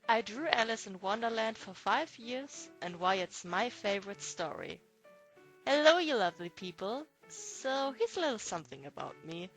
I drew Alice in Wonderland for 5 years and why it's my favorite story. Hello, you lovely people. So here's a little something about me.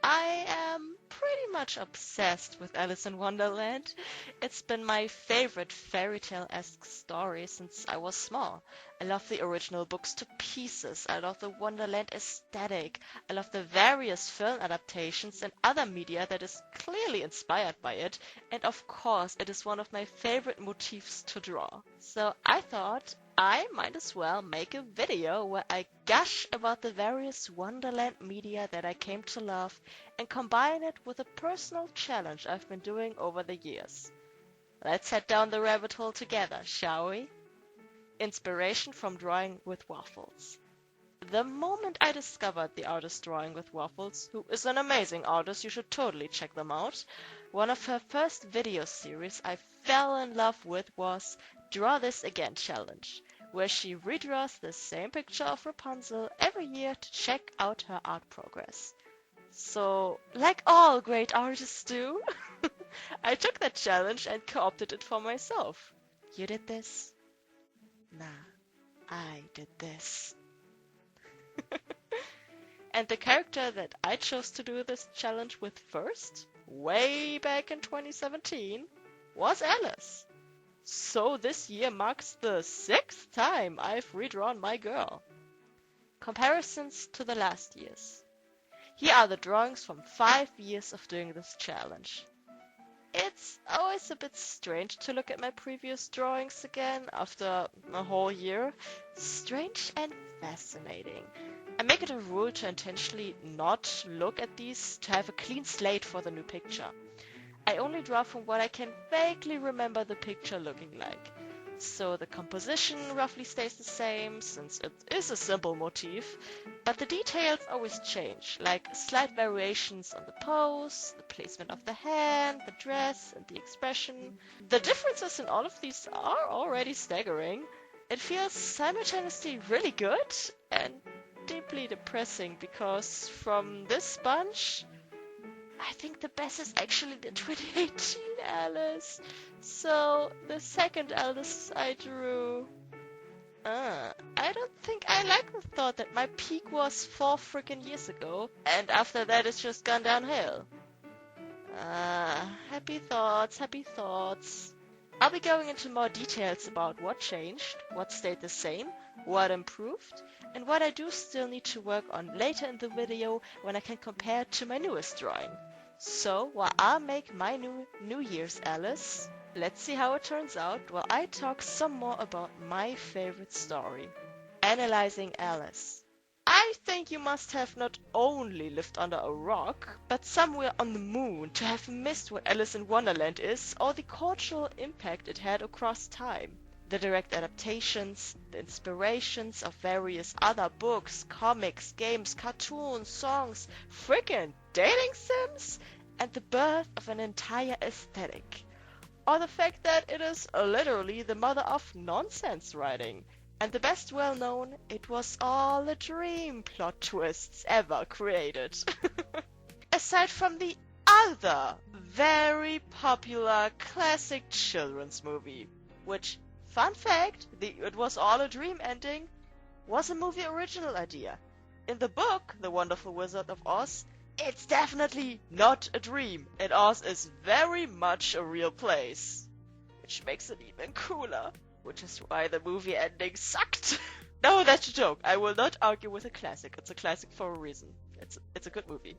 I am pretty much obsessed with Alice in Wonderland. It's been my favorite fairy tale-esque story since I was small. I love the original books to pieces. I love the Wonderland aesthetic. I love the various film adaptations and other media that is clearly inspired by it. And of course, it is one of my favorite motifs to draw. So I thought I might as well make a video where I gush about the various Wonderland media that I came to love and combine it with a personal challenge I've been doing over the years. Let's head down the rabbit hole together, shall we? Inspiration from drawing with waffles. The moment I discovered the artist Drawing with Waffles, who is an amazing artist, you should totally check them out, one of her first video series I fell in love with was Draw This Again Challenge, where she redraws the same picture of Rapunzel every year to check out her art progress. So, like all great artists do, I took that challenge and co-opted it for myself. You did this? Nah, I did this. And the character that I chose to do this challenge with first, way back in 2017, was Alice. So this year marks the 6th time I've redrawn my girl. Comparisons to the last years. Here are the drawings from 5 years of doing this challenge. It's always a bit strange to look at my previous drawings again after a whole year. Strange and fascinating. I make it a rule to intentionally not look at these to have a clean slate for the new picture. I only draw from what I can vaguely remember the picture looking like. So the composition roughly stays the same, since it is a simple motif, but the details always change, like slight variations on the pose, the placement of the hand, the dress, and the expression. The differences in all of these are already staggering. It feels simultaneously really good and deeply depressing, because from this bunch, I think the best is actually the 2018 Alice. So, the second Alice I drew. I don't think I like the thought that my peak was 4 freaking years ago, and after that it's just gone downhill. Happy thoughts, happy thoughts. I'll be going into more details about what changed, what stayed the same, what improved, and what I do still need to work on later in the video when I can compare it to my newest drawing. So, while I make my New Year's Alice, let's see how it turns out while I talk some more about my favorite story. Analyzing Alice. I think you must have not only lived under a rock, but somewhere on the moon to have missed what Alice in Wonderland is, or the cultural impact it had across time. The direct adaptations, the inspirations of various other books, comics, games, cartoons, songs, frickin' dating sims, and the birth of an entire aesthetic. Or the fact that it is literally the mother of nonsense writing. And the best well known, it was all a dream plot twists ever created. Aside from the other very popular classic children's movie, which, fun fact, the It Was All a Dream ending was a movie original idea. In the book, The Wonderful Wizard of Oz, it's definitely not a dream, and Oz is very much a real place. Which makes it even cooler. Which is why the movie ending sucked. No, that's a joke. I will not argue with a classic. It's a classic for a reason. It's a good movie.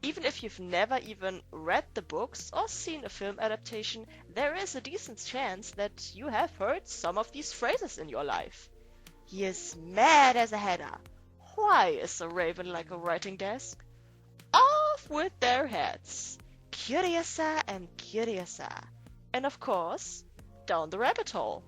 Even if you've never even read the books or seen a film adaptation, there is a decent chance that you have heard some of these phrases in your life. He is mad as a hatter. Why is a raven like a writing desk? Off with their heads. Curiouser and curiouser. And of course, down the rabbit hole.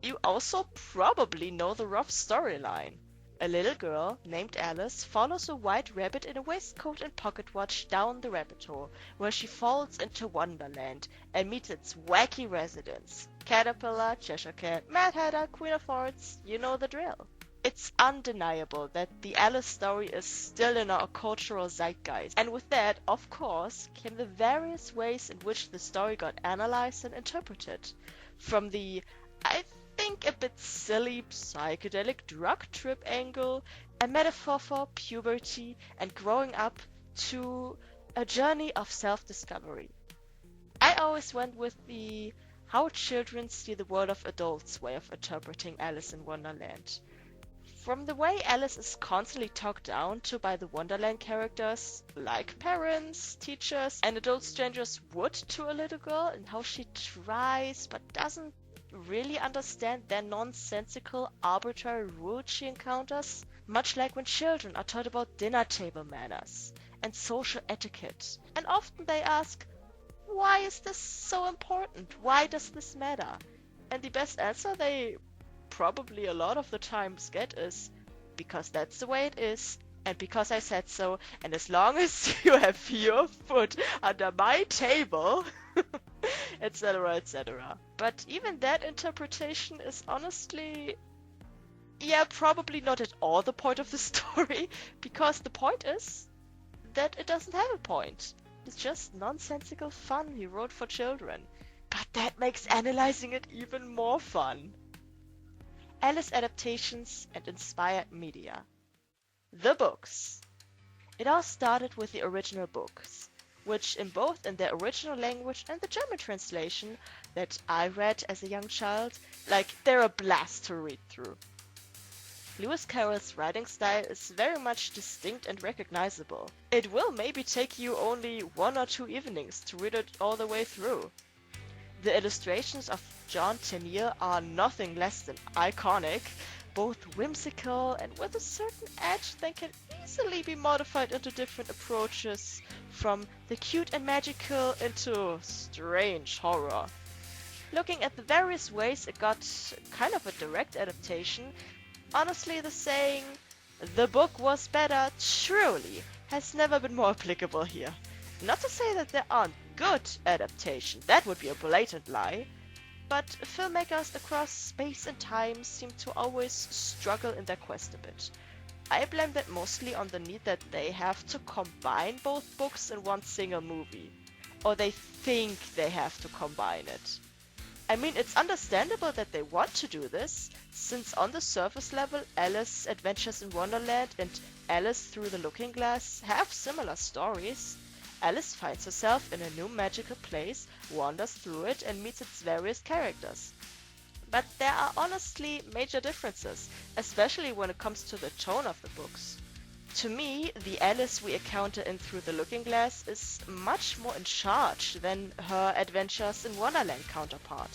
You also probably know the rough storyline. A little girl named Alice follows a white rabbit in a waistcoat and pocket watch down the rabbit hole, where she falls into Wonderland and meets its wacky residents. Caterpillar, Cheshire Cat, Mad Hatter, Queen of Hearts, you know the drill. It's undeniable that the Alice story is still in our cultural zeitgeist. And with that, of course, came the various ways in which the story got analyzed and interpreted. From the, I think, a bit silly psychedelic drug trip angle, a metaphor for puberty and growing up, to a journey of self-discovery. I always went with the how children see the world of adults way of interpreting Alice in Wonderland. From the way Alice is constantly talked down to by the Wonderland characters, like parents, teachers, and adult strangers would to a little girl, and how she tries but doesn't really understand their nonsensical, arbitrary rules she encounters, much like when children are taught about dinner table manners and social etiquette. And often they ask, why is this so important? Why does this matter? And the best answer they probably a lot of the times get is, because that's the way it is, and because I said so, and as long as you have your foot under my table, etc., etc. But even that interpretation is honestly, yeah, probably not at all the point of the story, because the point is that it doesn't have a point. It's just nonsensical fun he wrote for children. But that makes analyzing it even more fun. Alice adaptations and inspired media. The books. It all started with the original books, which in both in their original language and the German translation that I read as a young child, they're a blast to read through. Lewis Carroll's writing style is very much distinct and recognizable. It will maybe take you only 1 or 2 evenings to read it all the way through. The illustrations of John Tenniel are nothing less than iconic, both whimsical and with a certain edge that can easily be modified into different approaches, from the cute and magical into strange horror. Looking at the various ways it got kind of a direct adaptation, honestly the saying, "the book was better," truly has never been more applicable here. Not to say that there aren't good adaptations, that would be a blatant lie, but filmmakers across space and time seem to always struggle in their quest a bit. I blame that mostly on the need that they have to combine both books in one single movie, or they think they have to combine it. I mean, it's understandable that they want to do this, since on the surface level, Alice Adventures in Wonderland and Alice Through the Looking Glass have similar stories. Alice finds herself in a new magical place, wanders through it, and meets its various characters. But there are honestly major differences, especially when it comes to the tone of the books. To me, the Alice we encounter in Through the Looking Glass is much more in charge than her Adventures in Wonderland counterpart,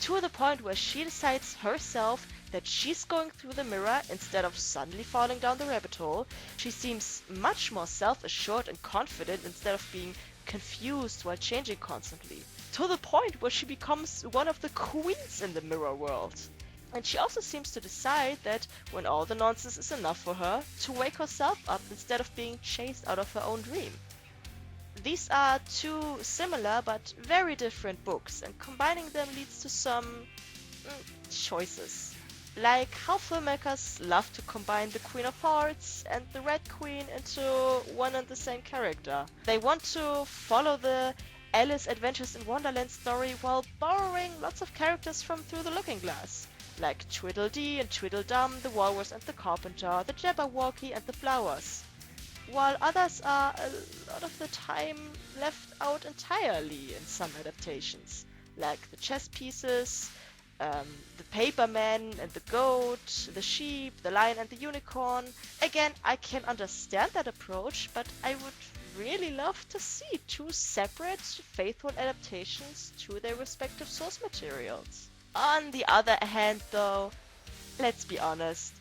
to the point where she decides herself that she's going through the mirror instead of suddenly falling down the rabbit hole. She seems much more self-assured and confident instead of being confused while changing constantly, to the point where she becomes one of the queens in the mirror world. And she also seems to decide that when all the nonsense is enough for her, to wake herself up instead of being chased out of her own dream. These are 2 similar but very different books, and combining them leads to some choices. Like how filmmakers love to combine the Queen of Hearts and the Red Queen into one and the same character. They want to follow the Alice Adventures in Wonderland story while borrowing lots of characters from Through the Looking Glass, like Tweedledee and Tweedledum, the Walrus and the Carpenter, the Jabberwocky and the Flowers, while others are a lot of the time left out entirely in some adaptations, like the chess pieces, the paperman and the goat, the sheep, the lion and the unicorn. Again, I can understand that approach, but I would really love to see 2 separate, faithful adaptations to their respective source materials. On the other hand, though, let's be honest,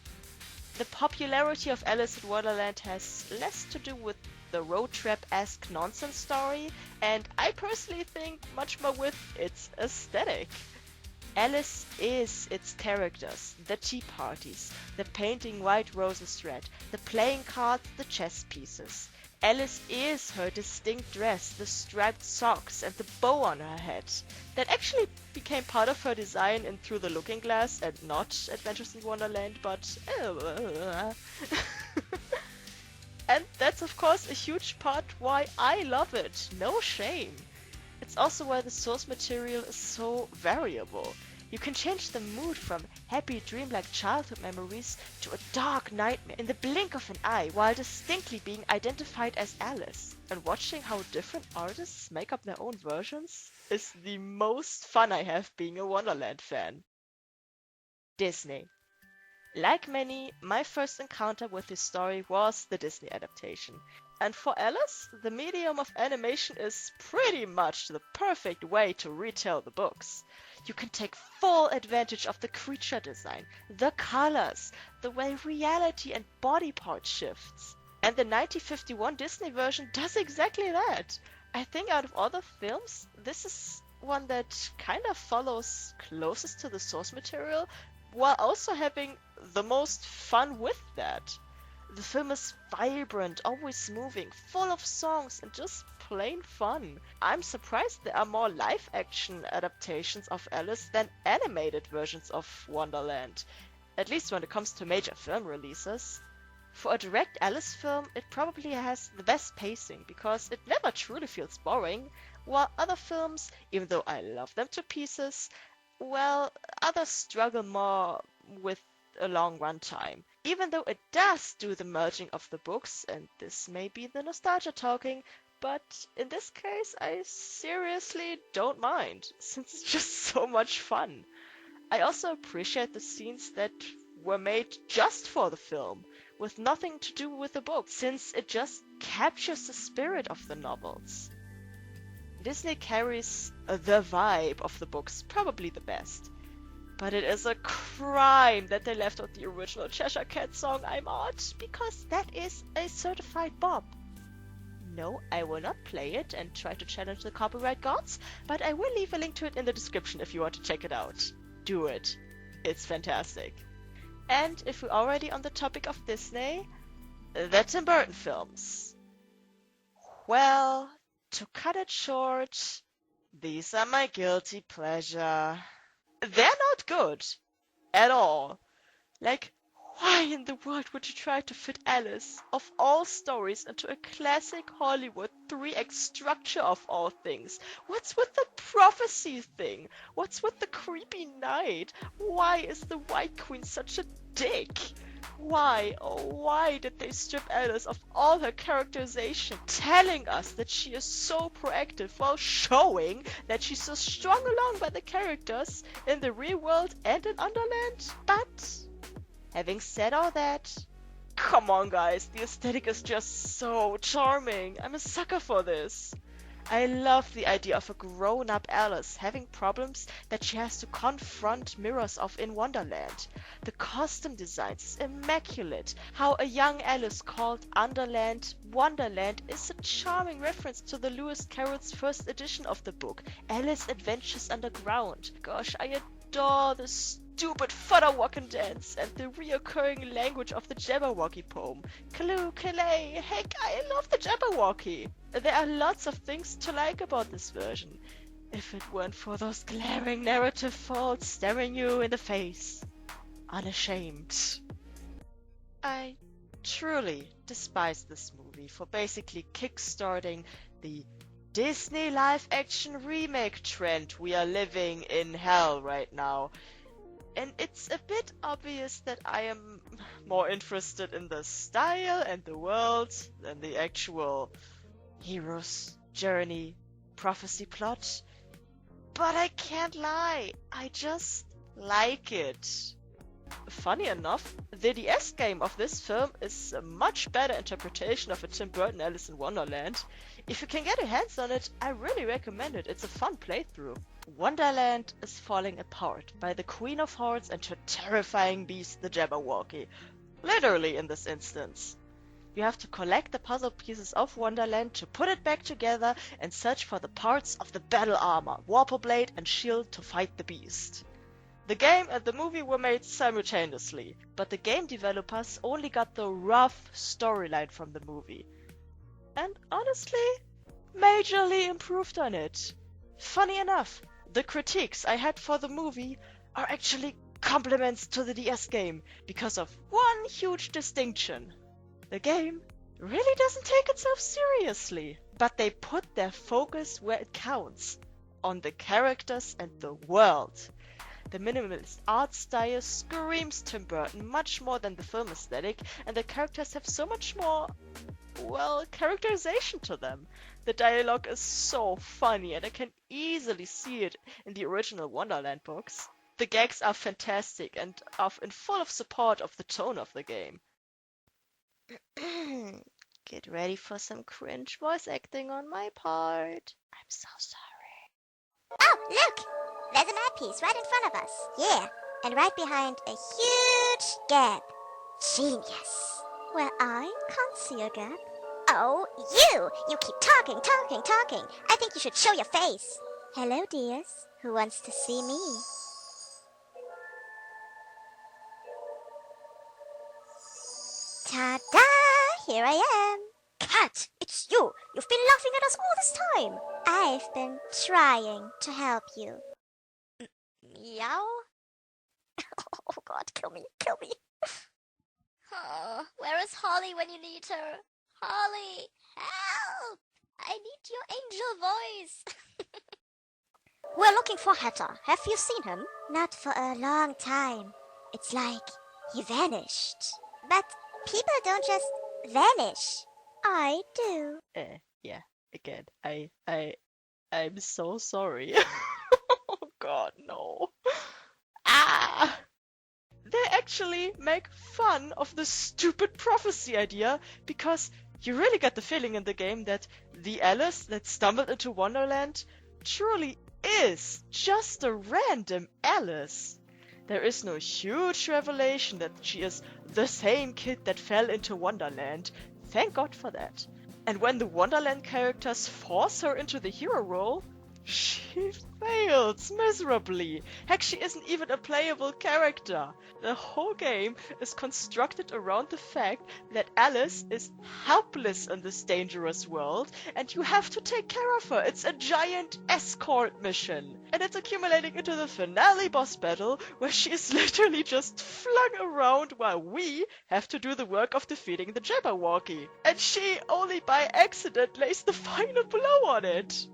the popularity of Alice in Wonderland has less to do with the road trip-esque nonsense story, and I personally think much more with its aesthetic. Alice is its characters, the tea parties, the painting white roses red, the playing cards, the chess pieces. Alice is her distinct dress, the striped socks and the bow on her head. That actually became part of her design in Through the Looking Glass and not Adventures in Wonderland, but... And that's of course a huge part why I love it, no shame. It's also why the source material is so variable. You can change the mood from happy dreamlike childhood memories to a dark nightmare in the blink of an eye while distinctly being identified as Alice. And watching how different artists make up their own versions is the most fun I have being a Wonderland fan. Disney. Like many, my first encounter with this story was the Disney adaptation. And for Alice, the medium of animation is pretty much the perfect way to retell the books. You can take full advantage of the creature design, the colors, the way reality and body part shifts. And the 1951 Disney version does exactly that. I think out of all the films, this is one that kind of follows closest to the source material, while also having the most fun with that. The film is vibrant, always moving, full of songs, and just plain fun. I'm surprised there are more live-action adaptations of Alice than animated versions of Wonderland, at least when it comes to major film releases. For a direct Alice film, it probably has the best pacing, because it never truly feels boring, while other films, even though I love them to pieces, well, others struggle more with a long runtime. Even though it does do the merging of the books, and this may be the nostalgia talking, but in this case I seriously don't mind, since it's just so much fun. I also appreciate the scenes that were made just for the film, with nothing to do with the book, since it just captures the spirit of the novels. Disney carries the vibe of the books probably the best. But it is a crime that they left out the original Cheshire Cat song I'm Out, because that is a certified bop. No, I will not play it and try to challenge the copyright gods, but I will leave a link to it in the description if you want to check it out. Do it. It's fantastic. And if we're already on the topic of Disney, the Tim Burton films. Well, to cut it short, these are my guilty pleasure. They're not good. At all. Like, why in the world would you try to fit Alice, of all stories, into a classic Hollywood 3-act structure of all things? What's with the prophecy thing? What's with the creepy knight? Why is the White Queen such a dick? Why, oh why did they strip Alice of all her characterization, telling us that she is so proactive while showing that she's so strung along by the characters in the real world and in Underland? But, having said all that, come on guys, the aesthetic is just so charming. I'm a sucker for this. I love the idea of a grown-up Alice having problems that she has to confront mirrors of in Wonderland. The costume design is immaculate. How a young Alice called Underland Wonderland is a charming reference to the Lewis Carroll's first edition of the book, Alice Adventures Underground. Gosh, I adore the stupid fodder walking dance and the reoccurring language of the Jabberwocky poem. Clue, Calais, heck, I love the Jabberwocky. There are lots of things to like about this version, if it weren't for those glaring narrative faults staring you in the face, unashamed. I truly despise this movie for basically kickstarting the Disney live-action remake trend we are living in hell right now. And it's a bit obvious that I am more interested in the style and the world than the actual hero's journey prophecy plot. But I can't lie, I just like it. Funny enough, the DS game of this film is a much better interpretation of a Tim Burton Alice in Wonderland. If you can get your hands on it, I really recommend it. It's a fun playthrough. Wonderland is falling apart by the Queen of Hearts and her terrifying beast, the Jabberwocky. Literally in this instance. You have to collect the puzzle pieces of Wonderland to put it back together and search for the parts of the battle armor, warper blade and shield to fight the beast. The game and the movie were made simultaneously, but the game developers only got the rough storyline from the movie. and honestly, majorly improved on it. Funny enough, the critiques I had for the movie are actually compliments to the DS game because of one huge distinction. The game really doesn't take itself seriously, but they put their focus where it counts, on the characters and the world. The minimalist art style screams Tim Burton much more than the film aesthetic, and the characters have so much more, well, characterization to them. The dialogue is so funny, and I can easily see it in the original Wonderland books. The gags are fantastic and are in full of support of the tone of the game. Get ready for some cringe voice acting on my part. I'm so sorry. Oh, look! There's an art piece right in front of us. Yeah, and right behind a huge gap. Genius. Well, I can't see a gap. Oh, you! You keep talking. I think you should show your face. Hello, dears. Who wants to see me? Ta-da! Here I am. Cat, it's you. You've been laughing at us all this time. I've been trying to help you. Meow? Oh God, kill me. Oh, where is Holly when you need her? Holly, help! I need your angel voice. We're looking for Hatter. Have you seen him? Not for a long time. It's like he vanished. But people don't just vanish. I do. Yeah, again, I'm so sorry. Oh God, no. Ah! They actually make fun of the stupid prophecy idea because you really get the feeling in the game that the Alice that stumbled into Wonderland truly is just a random Alice. There is no huge revelation that she is the same kid that fell into Wonderland. Thank God for that. And when the Wonderland characters force her into the hero role, she fails miserably. Heck, she isn't even a playable character. The whole game is constructed around the fact that Alice is helpless in this dangerous world and you have to take care of her. It's a giant escort mission. And it's accumulating into the finale boss battle where she is literally just flung around while we have to do the work of defeating the Jabberwocky. And she only by accident lays the final blow on it.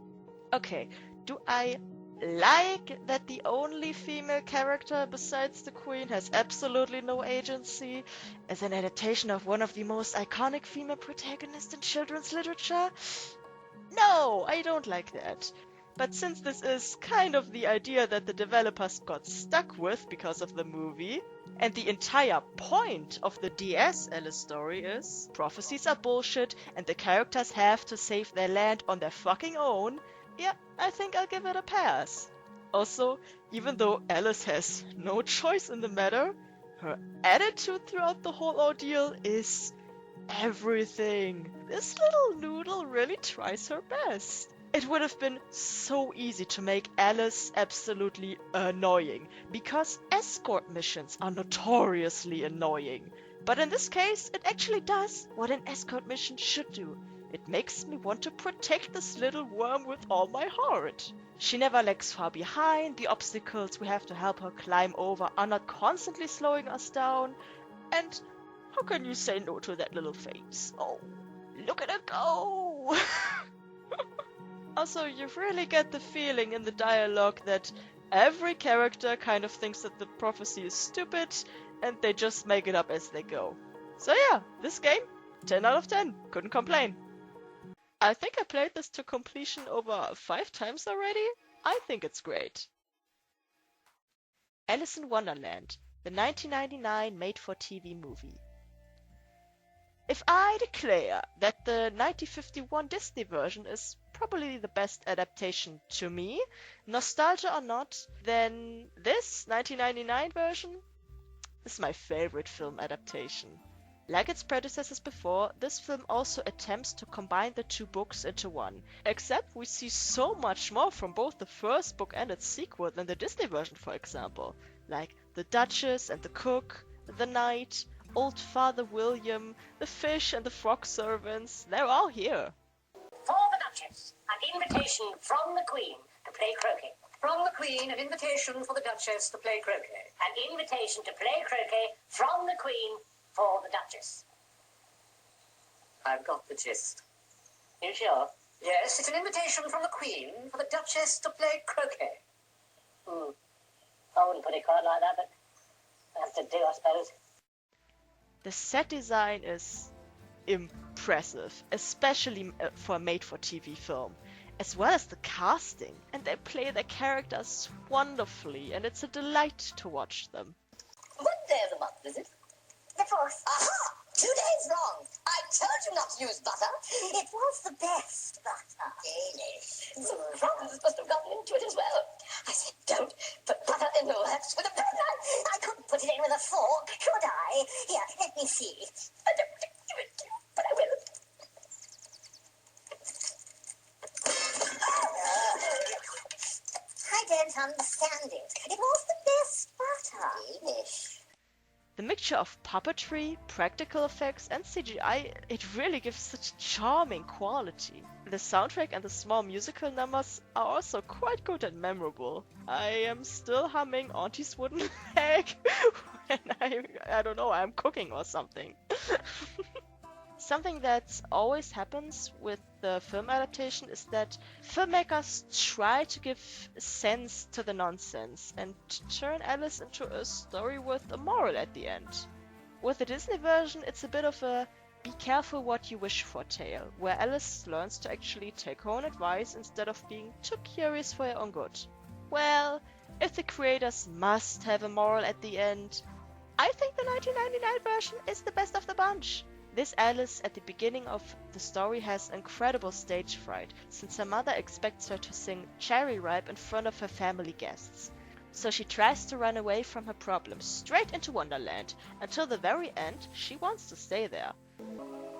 Okay, do I like that the only female character besides the Queen has absolutely no agency as an adaptation of one of the most iconic female protagonists in children's literature? No, I don't like that. But since this is kind of the idea that the developers got stuck with because of the movie, and the entire point of the DS Alice story is prophecies are bullshit and the characters have to save their land on their fucking own, yeah, I think I'll give it a pass. Also, even though Alice has no choice in the matter, her attitude throughout the whole ordeal is everything. This little noodle really tries her best. It would have been so easy to make Alice absolutely annoying, because escort missions are notoriously annoying. But in this case, it actually does what an escort mission should do. It makes me want to protect this little worm with all my heart. She never lags far behind, the obstacles we have to help her climb over are not constantly slowing us down, and how can you say no to that little face? Oh, look at her go! Also, you really get the feeling in the dialogue that every character kind of thinks that the prophecy is stupid, and they just make it up as they go. So yeah, this game, 10 out of 10, couldn't complain. I think I played this to completion over 5 times already. I think it's great. Alice in Wonderland, the 1999 made-for-TV movie. If I declare that the 1951 Disney version is probably the best adaptation to me, nostalgia or not, then this 1999 version is my favorite film adaptation. Like its predecessors before, this film also attempts to combine the two books into one, except we see so much more from both the first book and its sequel than the Disney version, for example, like the Duchess and the Cook, the Knight, Old Father William, the fish and the frog servants, they're all here. For the Duchess, an invitation from the Queen to play croquet. From the Queen, an invitation for the Duchess to play croquet. An invitation to play croquet from the Queen for the Duchess. I've got the gist. You sure? Yes, it's an invitation from the Queen for the Duchess to play croquet. I wouldn't put it quite like that, but I have to do, I suppose. The set design is impressive, especially for a made-for-TV film, as well as the casting, and they play their characters wonderfully, and it's a delight to watch them. What day of the month is it? The 4th. Aha! 2 days wrong. I told you not to use butter. It was the best butter. Danish. Some crumbs must have gotten into it as well. I said, don't put butter in the works with a pen. I couldn't put it in with a fork, could I? Here, let me see. I don't give it to you, but I will. I don't understand it. It was the best butter. Danish. The mixture of puppetry, practical effects and CGI, it really gives such charming quality. The soundtrack and the small musical numbers are also quite good and memorable. I am still humming Auntie's Wooden Leg when I don't know, I'm cooking or something. Something that always happens with the film adaptation is that filmmakers try to give sense to the nonsense and turn Alice into a story with a moral at the end. With the Disney version, it's a bit of a be careful what you wish for tale, where Alice learns to actually take her own advice instead of being too curious for her own good. Well, if the creators must have a moral at the end, I think the 1999 version is the best of the bunch. This Alice at the beginning of the story has incredible stage fright, since her mother expects her to sing Cherry Ripe in front of her family guests. So she tries to run away from her problems straight into Wonderland. Until the very end, she wants to stay there.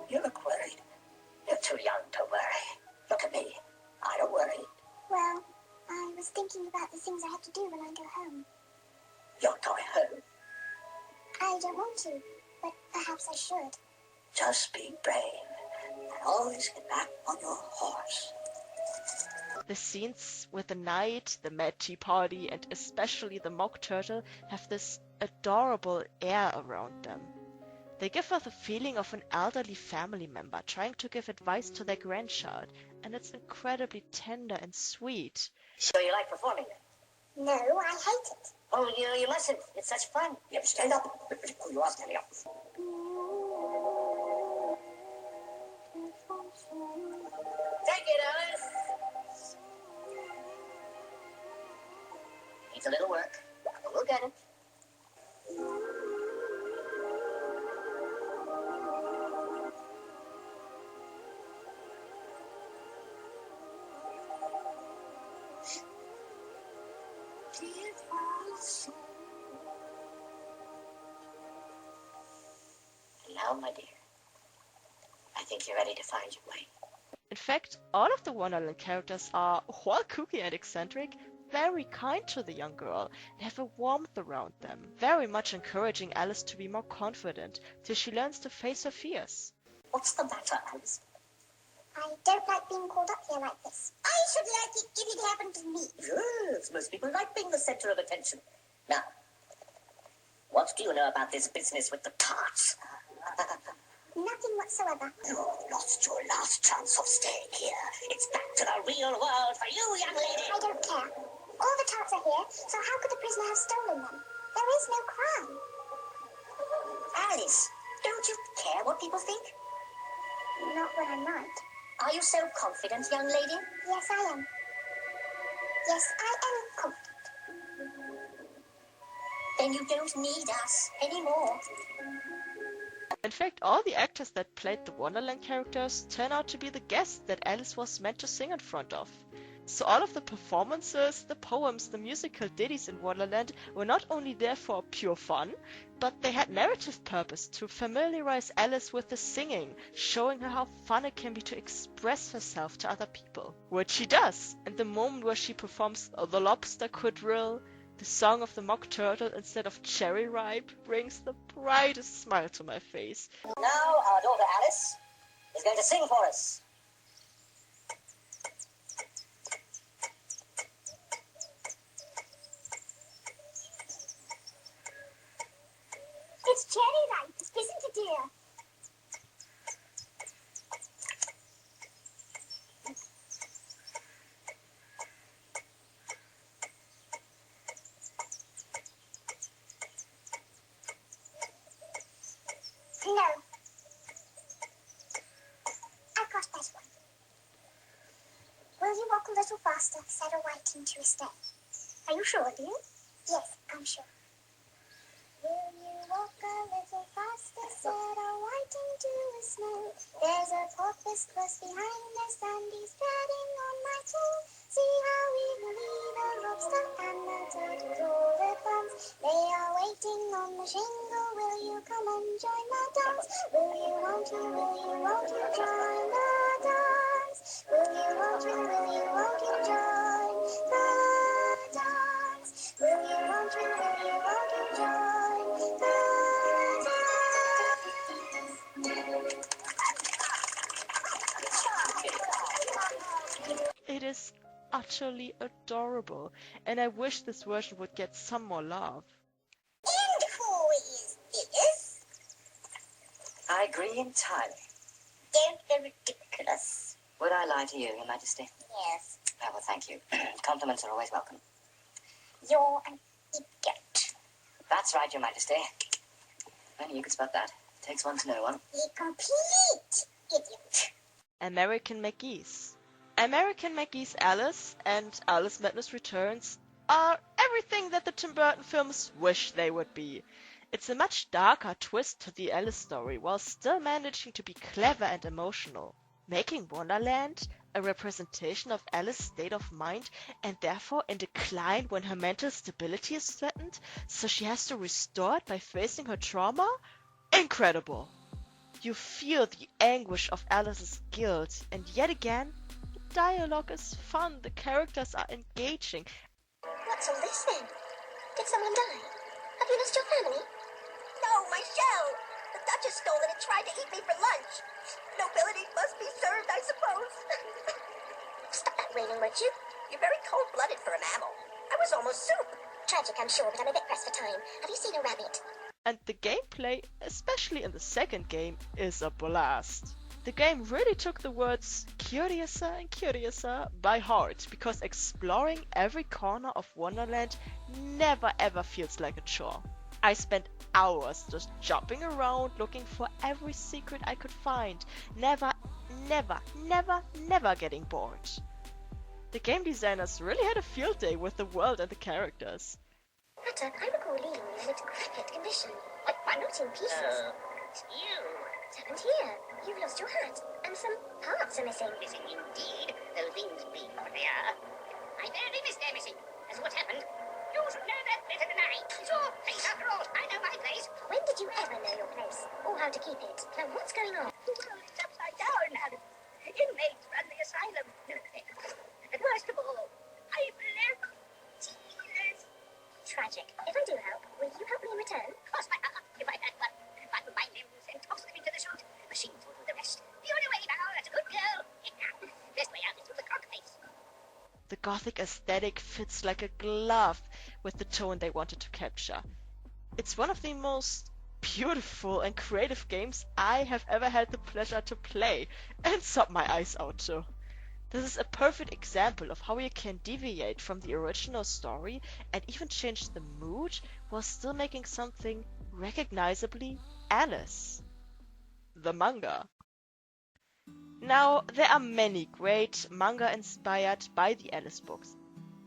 You look worried. You're too young to worry. Look at me. I don't worry. Well, I was thinking about the things I have to do when I go home. You're going home. I don't want to, but perhaps I should. Just be brave and always get back on your horse. The scenes with the knight, the mad tea party, and especially the mock turtle have this adorable air around them. They give us a feeling of an elderly family member trying to give advice to their grandchild, and it's incredibly tender and sweet. So you like performing then? No, I hate it. Oh, you mustn't. It's such fun. You have to stand up. Oh, you are standing up. Take it, Alice. Needs a little work, but we'll get it. And now, my dear, I think you're ready to find your way. In fact, all of the Wonderland characters are, while kooky and eccentric, very kind to the young girl and have a warmth around them, very much encouraging Alice to be more confident till she learns to face her fears. What's the matter, Alice? I don't like being called up here like this. I should like it if it happened to me. Yes, most people like being the center of attention. Now, what do you know about this business with the tarts? Nothing whatsoever. You lost your last chance of staying here. It's back to the real world for you, young lady. I don't care. All the tarts are here, so how could the prisoner have stolen them? There is no crime. Alice, don't you care what people think? Not when I'm right. Are you so confident, young lady? Yes, I am. Yes, I am confident. Then you don't need us anymore. In fact, all the actors that played the Wonderland characters turn out to be the guests that Alice was meant to sing in front of. So all of the performances, the poems, the musical ditties in Wonderland were not only there for pure fun, but they had narrative purpose to familiarize Alice with the singing, showing her how fun it can be to express herself to other people. Which she does, in the moment where she performs the lobster quadrille, The song of the mock turtle instead of cherry ripe brings the brightest smile to my face. Now our daughter Alice is going to sing for us. It's cherry ripe, isn't it, dear? No. I've got a better one. Will you walk a little faster, said a whiting to a stay. Are you sure, dear? Yes, I'm sure. Will you walk a little faster, said a whiting to a snow. There's a porpoise close behind us and he's treading on my toe. See how eagerly the lobster and the turtles all at once. They are waiting on the shingle. Will you come and join the dance? Will you, won't you join the dance? Will you, won't you join the dance? Will you, won't you join the dance? It is utterly adorable, and I wish this version would get some more love. And who is this? I agree entirely. Don't be ridiculous. Would I lie to you, Your Majesty? Yes, Oh, well, thank you. Compliments are always welcome. you're an idiot. That's right, Your Majesty. Only you could spot that. Takes one to know one. A complete idiot. American McGees. American McGees Alice and Alice Madness Returns are everything that the Tim Burton films wish they would be. It's a much darker twist to the Alice story while still managing to be clever and emotional, making Wonderland a representation of Alice's state of mind and therefore in decline when her mental stability is threatened, so she has to restore it by facing her trauma? Incredible! You feel the anguish of Alice's guilt, and yet again, the dialogue is fun, the characters are engaging. What's all this then? Did someone die? Have you lost your family? No, my shell! The Duchess stole it and tried to eat me for lunch. Nobility must be served, I suppose. Stop that raining, won't you? You're very cold-blooded for a mammal. I was almost soup. Tragic, I'm sure, but I'm a bit pressed for time. Have you seen a rabbit? And the gameplay, especially in the second game, is a blast. The game really took the words "curiouser and curiouser" by heart, because exploring every corner of Wonderland never ever feels like a chore. I spent hours just jumping around looking for every secret I could find, never getting bored. The game designers really had a field day with the world and the characters. Hatter, I recall leaving you in a decrepit condition. Not in pieces. It's you. What's happened here? You've lost your hat, and some parts are missing. Missing indeed, though things be what they are. I barely missed their missing. That's what's happened. You should know that better than I. It's your place after all. I know my place. When did you ever know your place? Or how to keep it? Now, what's going on? Well, it's upside down, Alice. Inmates run the asylum. And worst of all, I've left tears. Tragic. If I do help, will you help me in return? Of course, if I had one, button my limbs and toss them into the chute. Machines will do the rest. The only way now, that's a good girl. Best way out is through the crock face. The gothic aesthetic fits like a glove with the tone they wanted to capture. It's one of the most beautiful and creative games I have ever had the pleasure to play, and sob my eyes out to. This is a perfect example of how you can deviate from the original story and even change the mood while still making something recognizably Alice. The manga. Now, there are many great manga inspired by the Alice books,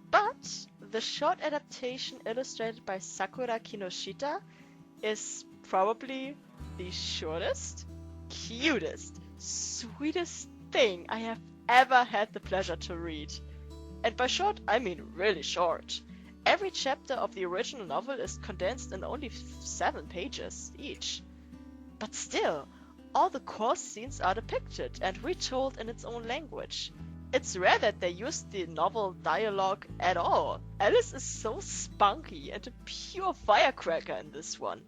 but the short adaptation illustrated by Sakura Kinoshita is probably the shortest, cutest, sweetest thing I have ever had the pleasure to read. And by short, I mean really short. Every chapter of the original novel is condensed in only 7 pages each. But still, all the core scenes are depicted and retold in its own language. It's rare that they use the novel dialogue at all. Alice is so spunky and a pure firecracker in this one.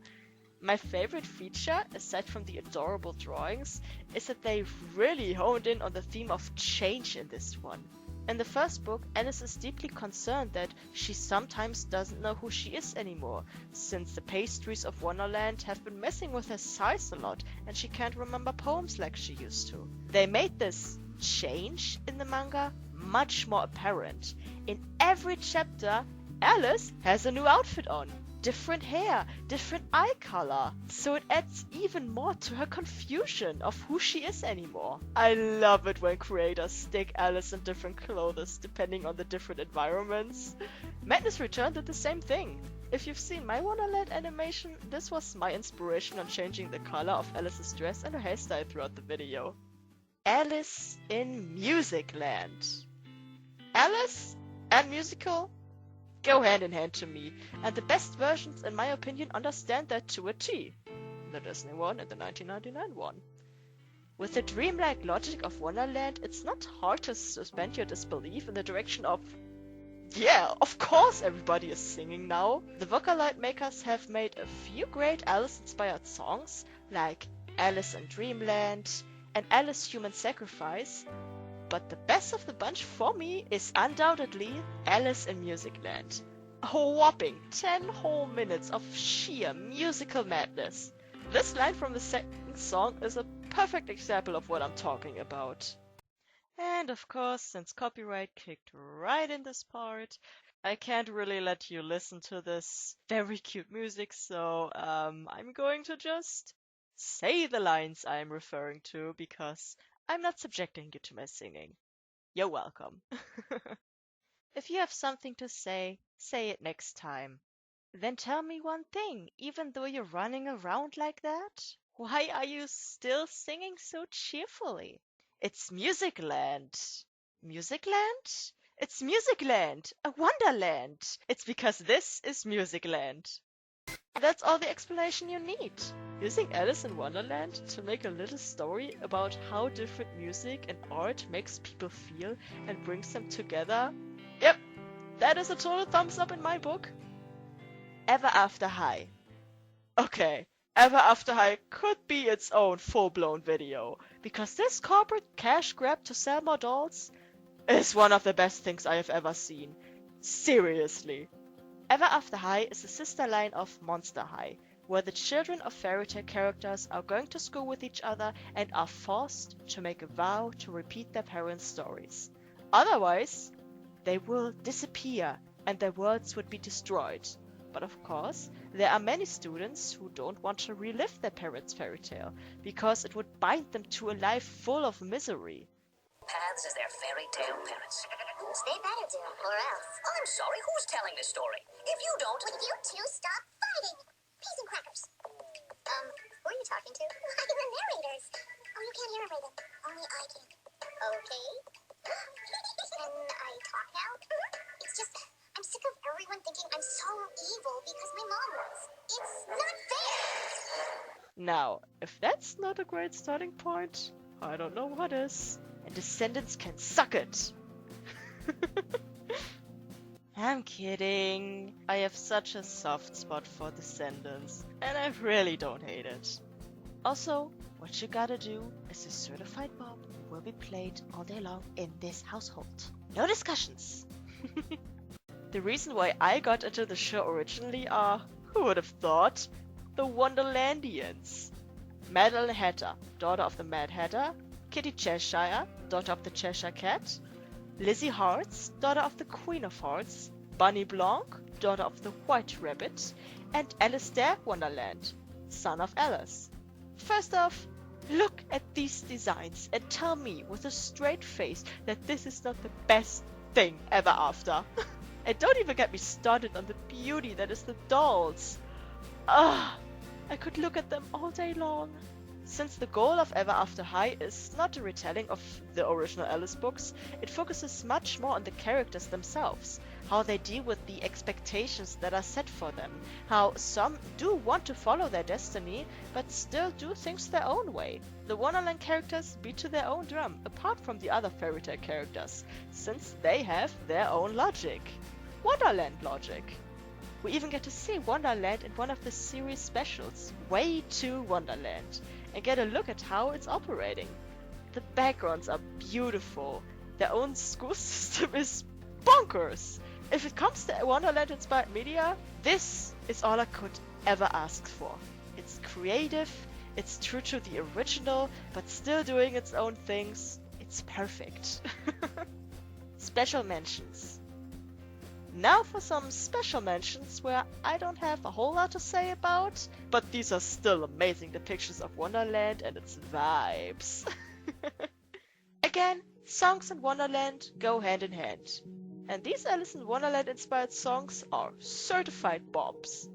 My favorite feature, aside from the adorable drawings, is that they really honed in on the theme of change in this one. In the first book, Alice is deeply concerned that she sometimes doesn't know who she is anymore, since the pastries of Wonderland have been messing with her size a lot and she can't remember poems like she used to. They made this change in the manga much more apparent. In every chapter, Alice has a new outfit on. Different hair, different eye color. So it adds even more to her confusion of who she is anymore. I love it when creators stick Alice in different clothes depending on the different environments. Madness Return did the same thing. If you've seen my Wonderland animation, this was my inspiration on changing the color of Alice's dress and her hairstyle throughout the video. Alice in Musicland. Alice and musical go hand in hand to me, and the best versions, in my opinion, understand that to a T. The Disney one and the 1999 one. With the dreamlike logic of Wonderland, it's not hard to suspend your disbelief in the direction of, yeah, of course everybody is singing now. The Vocaloid makers have made a few great Alice-inspired songs, like Alice in Dreamland and Alice Human Sacrifice, but the best of the bunch for me is undoubtedly Alice in Musicland. A whopping 10 whole minutes of sheer musical madness. This line from the second song is a perfect example of what I'm talking about. And of course, since copyright kicked right in this part, I can't really let you listen to this very cute music, so I'm going to just say the lines I'm referring to because I'm not subjecting you to my singing. You're welcome. If you have something to say it next time. Then tell me one thing, even though you're running around like that. Why are you still singing so cheerfully? It's Musicland. Musicland? It's Musicland, a Wonderland. It's because this is Musicland. That's all the explanation you need. Using Alice in Wonderland to make a little story about how different music and art makes people feel and brings them together. Yep, that is a total thumbs up in my book. Ever After High. Okay, Ever After High could be its own full-blown video, because this corporate cash grab to sell more dolls is one of the best things I have ever seen. Seriously. Ever After High is a sister line of Monster High, where the children of fairy tale characters are going to school with each other and are forced to make a vow to repeat their parents' stories. Otherwise, they will disappear and their worlds would be destroyed. But of course, there are many students who don't want to relive their parents' fairy tale, because it would bind them to a life full of misery. Paths as their fairy tale parents. They better do, or else. I'm sorry, who's telling this story? If you don't... Will you two stop fighting? Peas and crackers. Who are you talking to? I'm the narrators. Oh, you can't hear them, Raven. Only I can. Okay. Can I talk now? It's just, I'm sick of everyone thinking I'm so evil because my mom was. It's not fair! Now, if that's not a great starting point, I don't know what is. And Descendants can suck it! I'm kidding. I have such a soft spot for Descendants, and I really don't hate it. Also, what you gotta do is a certified Bob will be played all day long in this household. No discussions! The reason why I got into the show originally are, who would have thought, the Wonderlandians. Madeline Hatter, daughter of the Mad Hatter, Kitty Cheshire, daughter of the Cheshire Cat, Lizzie Hearts, daughter of the Queen of Hearts, Bunny Blanc, daughter of the White Rabbit, and Alistair Wonderland, son of Alice. First off, look at these designs and tell me with a straight face that this is not the best thing ever after. And don't even get me started on the beauty that is the dolls. I could look at them all day long. Since the goal of Ever After High is not a retelling of the original Alice books, it focuses much more on the characters themselves, how they deal with the expectations that are set for them, how some do want to follow their destiny, but still do things their own way. The Wonderland characters beat to their own drum, apart from the other fairy tale characters, since they have their own logic. Wonderland logic. We even get to see Wonderland in one of the series specials, Way to Wonderland, and get a look at how it's operating. The backgrounds are beautiful. Their own school system is bonkers. If it comes to Wonderland-inspired media, this is all I could ever ask for. It's creative, it's true to the original, but still doing its own things. It's perfect. Special mentions. Now for some special mentions where I don't have a whole lot to say about, but these are still amazing depictions of Wonderland and its vibes. Again, songs and Wonderland go hand in hand. And these Alice in Wonderland inspired songs are certified bops.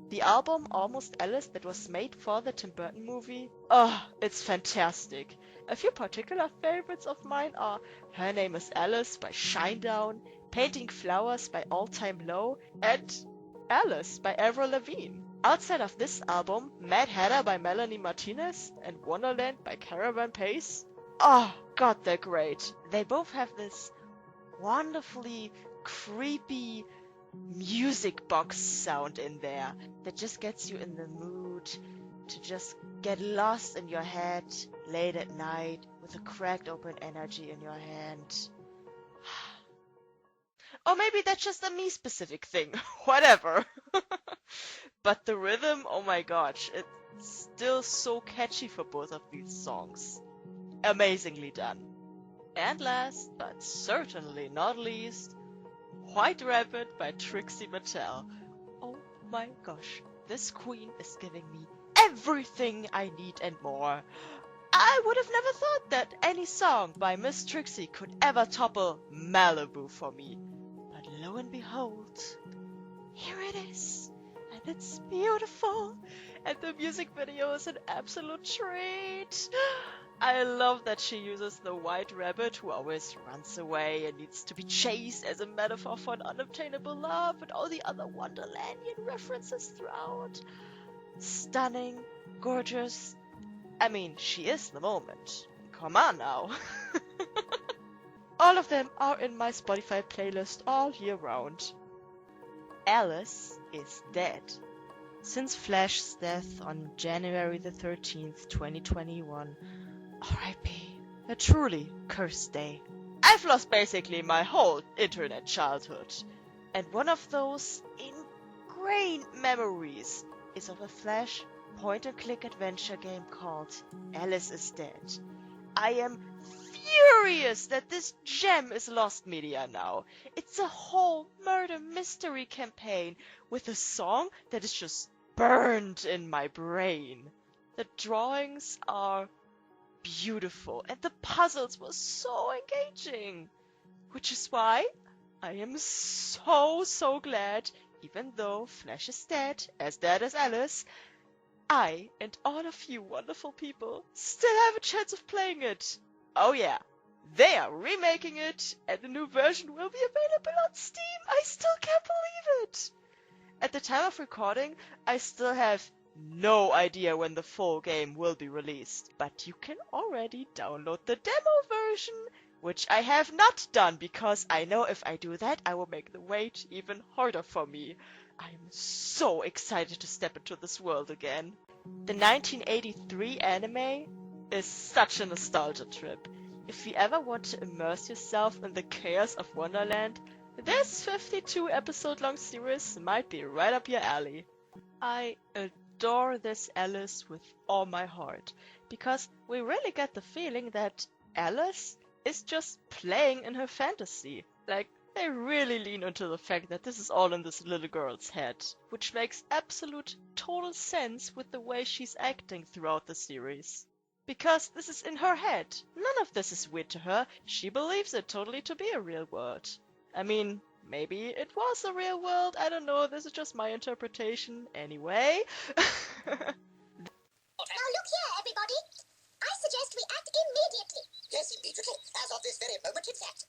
The album Almost Alice that was made for the Tim Burton movie, it's fantastic. A few particular favorites of mine are Her Name is Alice by Shinedown, Painting Flowers by All Time Low, and Alice by Avril Lavigne. Outside of this album, Mad Hatter by Melanie Martinez and Wonderland by Caravan Pace. Oh, God, they're great. They both have this wonderfully creepy music box sound in there that just gets you in the mood to just get lost in your head late at night with a cracked open energy in your hand. Or maybe that's just a me-specific thing. Whatever. But the rhythm, oh my gosh, it's still so catchy for both of these songs. Amazingly done. And last, but certainly not least, White Rabbit by Trixie Mattel. Oh my gosh, this queen is giving me everything I need and more. I would have never thought that any song by Miss Trixie could ever topple Malibu for me. But lo and behold, here it is, and it's beautiful, and the music video is an absolute treat. I love that she uses the white rabbit who always runs away and needs to be chased as a metaphor for an unobtainable love, and all the other Wonderlandian references throughout. Stunning, gorgeous. I mean, she is the moment. Come on now. All of them are in my Spotify playlist all year round. Alice is dead. Since Flash's death on January the 13th, 2021, R.I.P. A truly cursed day. I've lost basically my whole internet childhood. And one of those ingrained memories is of a Flash point-and-click adventure game called Alice is Dead. I am furious that this gem is lost media now. It's a whole murder mystery campaign with a song that is just burned in my brain. The drawings are beautiful and the puzzles were so engaging, which is why I am so glad, even though Flash is dead as Alice, I and all of you wonderful people still have a chance of playing it. Oh yeah, they are remaking it and the new version will be available on Steam. I still can't believe it. At the time of recording, I still have no idea when the full game will be released, but you can already download the demo version, which I have not done because I know if I do that, I will make the wait even harder for me. I'm so excited to step into this world again. The 1983 anime is such a nostalgia trip. If you ever want to immerse yourself in the chaos of Wonderland, this 52 episode long series might be right up your alley. I adore this Alice with all my heart, because we really get the feeling that Alice is just playing in her fantasy. Like, they really lean into the fact that this is all in this little girl's head, which makes absolute total sense with the way she's acting throughout the series. Because this is in her head. None of this is weird to her. She believes it totally to be a real world. I mean, maybe it was a real world. I don't know. This is just my interpretation. Anyway. Now look here, everybody. Yes, immediately, as of this very moment, in fact.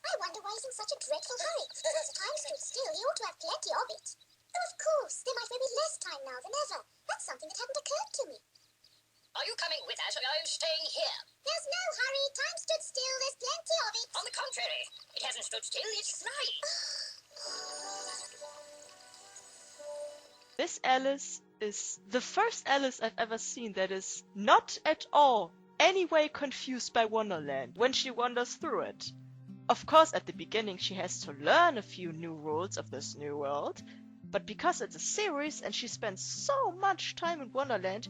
I wonder why he's in such a dreadful hurry. If time stood still, he ought to have plenty of it. Though of course, there might be less time now than ever. That's something that hadn't occurred to me. Are you coming with us or are you staying here? There's no hurry. Time stood still. There's plenty of it. On the contrary, it hasn't stood still, it's flying. This Alice is the first Alice I've ever seen that is not at all any way confused by Wonderland when she wanders through it. Of course, at the beginning she has to learn a few new rules of this new world, but because it's a series and she spends so much time in Wonderland,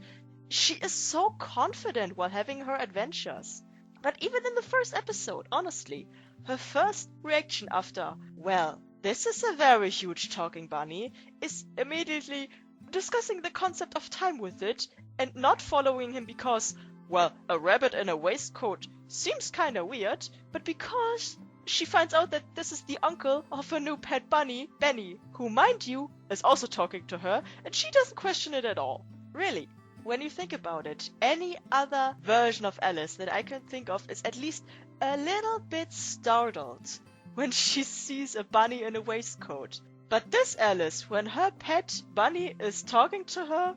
she is so confident while having her adventures. But even in the first episode, honestly, her first reaction after, well, this is a very huge talking bunny, is immediately discussing the concept of time with it and not following him because, well, a rabbit in a waistcoat seems kinda weird, but because she finds out that this is the uncle of her new pet bunny, Benny, who, mind you, is also talking to her, and she doesn't question it at all. Really, when you think about it, any other version of Alice that I can think of is at least a little bit startled when she sees a bunny in a waistcoat. But this Alice, when her pet bunny is talking to her,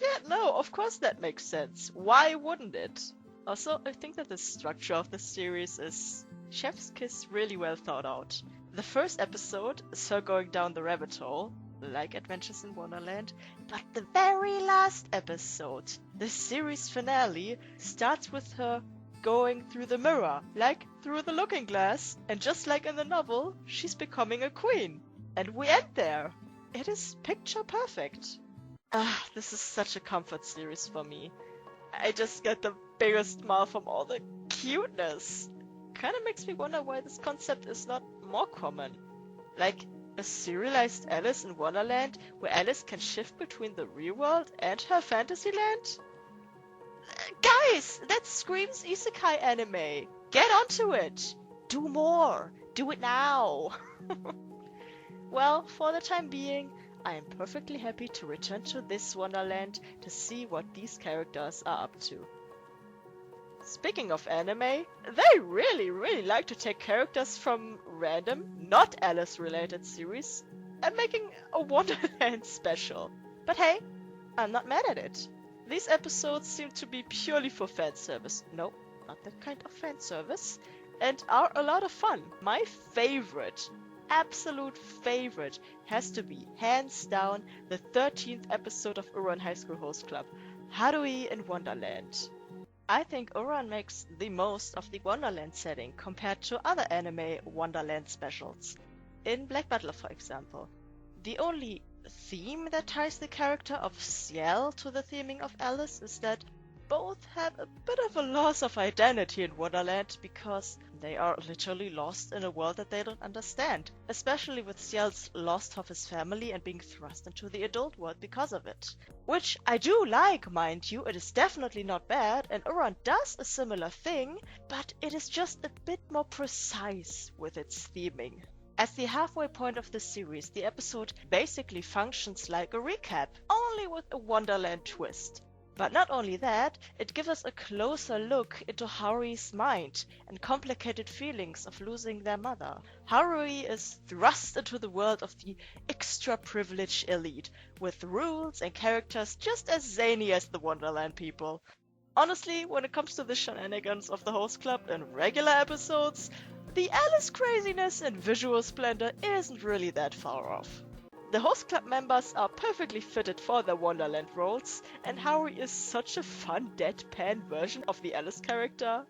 yeah, no, of course that makes sense. Why wouldn't it? Also, I think that the structure of the series is chef's kiss really well thought out. The first episode is her going down the rabbit hole, like Adventures in Wonderland, but the very last episode, the series finale, starts with her going through the mirror, like through the looking glass, and just like in the novel, she's becoming a queen. And we end there. It is picture perfect. This is such a comfort series for me. I just get the biggest smile from all the cuteness. Kinda makes me wonder why this concept is not more common. Like a serialized Alice in Wonderland where Alice can shift between the real world and her fantasy land? Guys, that screams isekai anime. Get onto it. Do more. Do it now. Well, for the time being, I am perfectly happy to return to this Wonderland to see what these characters are up to. Speaking of anime, they really like to take characters from random, not Alice-related series and making a Wonderland special. But hey, I'm not mad at it. These episodes seem to be purely for fan service. No, not that kind of fan service. And are a lot of fun. My favorite, absolute favorite, has to be, hands down, the 13th episode of Uran High School Host Club, Harui in Wonderland. I think Uran makes the most of the Wonderland setting compared to other anime Wonderland specials. In Black Butler, for example, the only theme that ties the character of Ciel to the theming of Alice is that both have a bit of a loss of identity in Wonderland because they are literally lost in a world that they don't understand, especially with Ciel's loss of his family and being thrust into the adult world because of it. Which I do like, mind you, it is definitely not bad, and Uran does a similar thing, but it is just a bit more precise with its theming. At the halfway point of the series, the episode basically functions like a recap, only with a Wonderland twist. But not only that, it gives us a closer look into Harui's mind and complicated feelings of losing their mother. Harui is thrust into the world of the extra-privileged elite, with rules and characters just as zany as the Wonderland people. Honestly, when it comes to the shenanigans of the host club in regular episodes, the Alice craziness and visual splendor isn't really that far off. The host club members are perfectly fitted for their Wonderland roles, and Harui is such a fun deadpan version of the Alice character.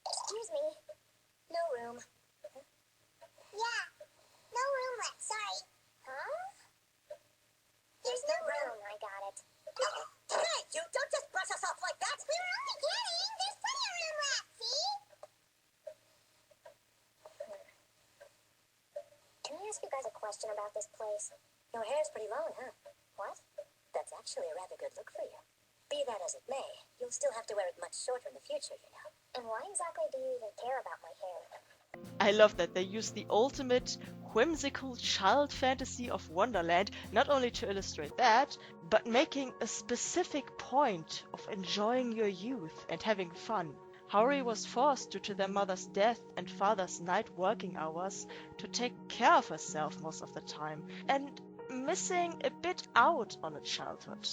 Excuse me. No room. Yeah. No room left. Sorry. Huh? There's no room. I got it. Hey, you don't just brush us off like that! We were only kidding. There's plenty of room left. See? Can I ask you guys a question about this place? Your hair's pretty long, huh? What? That's actually a rather good look for you. Be that as it may, you'll still have to wear it much shorter in the future, you know. And why exactly do you even care about my hair? I love that they use the ultimate whimsical child fantasy of Wonderland not only to illustrate that, but making a specific point of enjoying your youth and having fun. Haori was forced due to their mother's death and father's night working hours to take care of herself most of the time, and missing a bit out on her childhood.